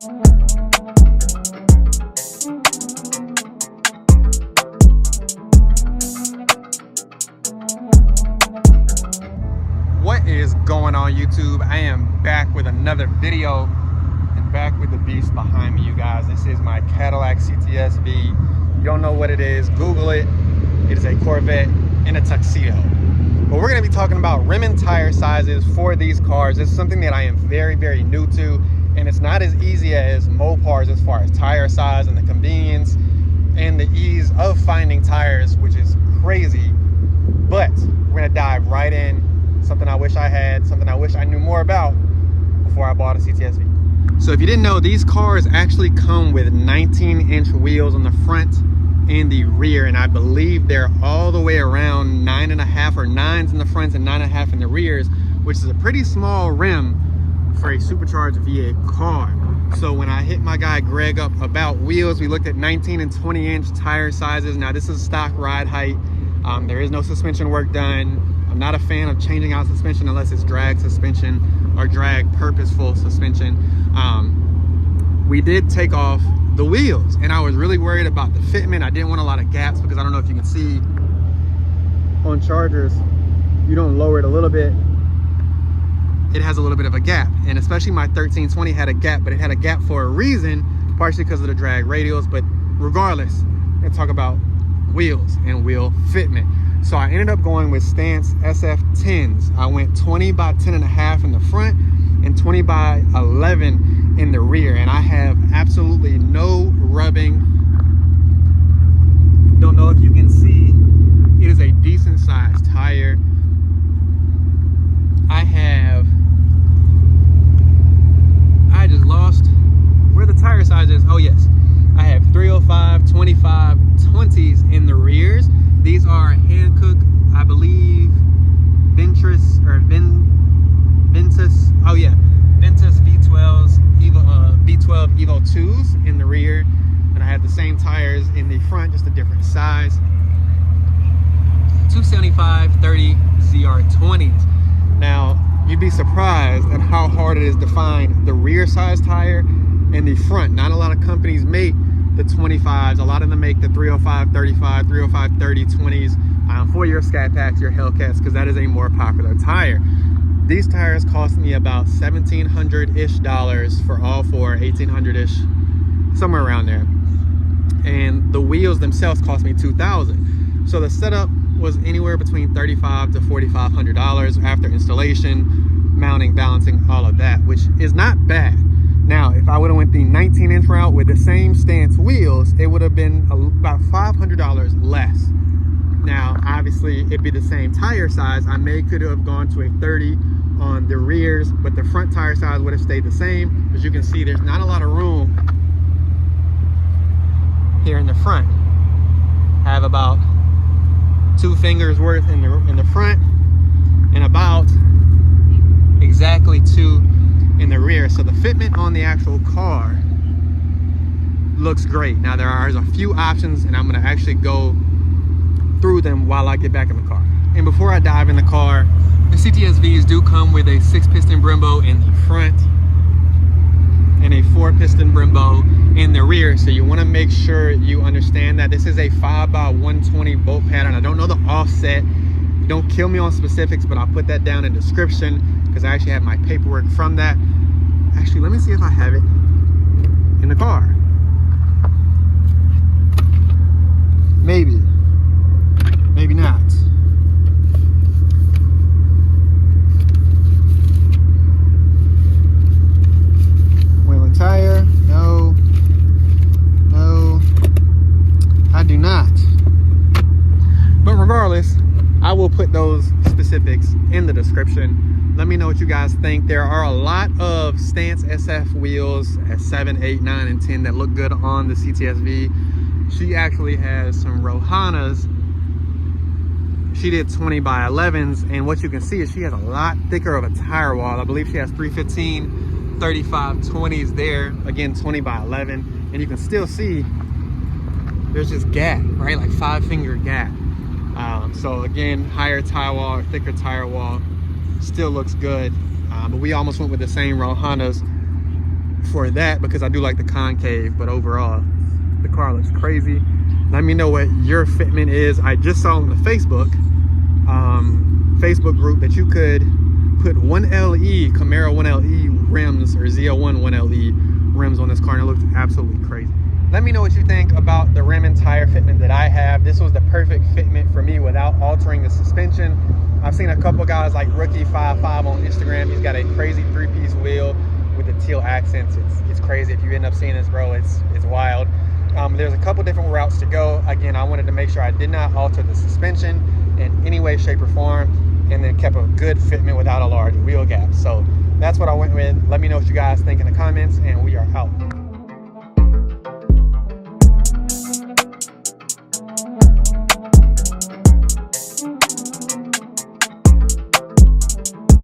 What is going on, YouTube? I am back with another video and back with the beast behind me, you guys. This is my Cadillac CTS-V. You don't know what it is, Google it. It is a Corvette in a tuxedo. But we're going to be talking about rim and tire sizes for these cars. It's something that I am very, very new to, and it's not as easy as Mopars as far as tire size and the convenience and the ease of finding tires, which is crazy. But we're going to dive right in. Something I wish I had, something I wish I knew more about before I bought a CTS-V. So if you didn't know, these cars actually come with 19-inch wheels on the front and the rear, and I believe they're all the way around 9.5 or 9s in the fronts and 9.5 in the rears, which is a pretty small rim for a supercharged V8 car. So when I hit my guy Greg up about wheels, we looked at 19 and 20-inch tire sizes. Now this is stock ride height. There is no suspension work done. I'm not a fan of changing out suspension unless it's drag suspension or drag purposeful suspension. We did take off the wheels, and I was really worried about the fitment. I didn't want a lot of gaps because I don't know if you can see on Chargers, you don't lower it a little bit, it has a little bit of a gap. And especially my 1320 had a gap, but it had a gap for a reason, partially because of the drag radials. But regardless, let's talk about wheels and wheel fitment. So I ended up going with Stance SF10s. I went 20 by 10.5 in the front and 20 by 11 in the rear. And I have absolutely no rubbing. Don't know if you can see, it is a decent sized tire. I just lost where the tire size is. Oh yes, I have 305, 25, 20s in the rears. These are Hankook, I believe, Ventus, oh yeah, Ventus V12s, V12 Evo 2s in the rear. And I have the same tires in the front, just a different size. 275, 30 ZR20s. Now, you'd be surprised at how hard it is to find the rear size tire and the front. Not a lot of companies make the 25s. A lot of them make the 305 35, 305 30, 20s for your Scat Packs, your Hellcats, because that is a more popular tire. These tires cost me about $1,700-ish for all four, 1,800-ish, somewhere around there. And the wheels themselves cost me $2,000. So the setup was anywhere between $3,500 to $4,500 after installation, mounting, balancing, all of that, which is not bad. Now, if I would have went the 19-inch route with the same Stance wheels, it would have been about $500 less. Now, obviously, it'd be the same tire size. I could have gone to a 30 on the rears, but the front tire size would have stayed the same. As you can see, there's not a lot of room here in the front. I have about 2 fingers worth in the front and about exactly 2 in the rear. So the fitment on the actual car looks great. Now there are a few options, and I'm going to actually go through them while I get back in the car. And before I dive in the car, the CTS-Vs do come with a 6-piston Brembo in the front and a 4-piston Brembo in the rear. So you want to make sure you understand that this is a 5x120 bolt pattern. I don't know the offset. Don't kill me on specifics, but I'll put that down in the description because I actually have my paperwork from that. Actually, let me see if I have it in the car. Maybe, maybe not. Wheel and tire, no, I do not. But regardless, I will put those specifics in the description. Let me know what you guys think. There are a lot of Stance SF wheels at 7, 8, 9, and 10 that look good on the CTS-V. She actually has some Rohanas. She did 20 by 11s, and what you can see is she has a lot thicker of a tire wall. I believe she has 315, 35, 20s there. Again, 20 by 11, and you can still see there's this gap, right? Like 5-finger gap. So again, higher tire wall or thicker tire wall, still looks good. But we almost went with the same Rohanas for that because I do like the concave, but overall the car looks crazy. Let me know what your fitment is. I just saw on the Facebook group that you could put 1LE Camaro 1LE rims or ZL1 1LE rims on this car, and it looks absolutely crazy. Let me know what you think about the rim and tire fitment that I have. This was the perfect fitment for me without altering the suspension. I've seen a couple guys like Rookie55 on Instagram. He's got a crazy 3-piece wheel with the teal accents. It's crazy. If you end up seeing this, bro, it's wild. There's a couple different routes to go. Again, I wanted to make sure I did not alter the suspension in any way, shape, or form, and then kept a good fitment without a large wheel gap. So that's what I went with. Let me know what you guys think in the comments, and we are out.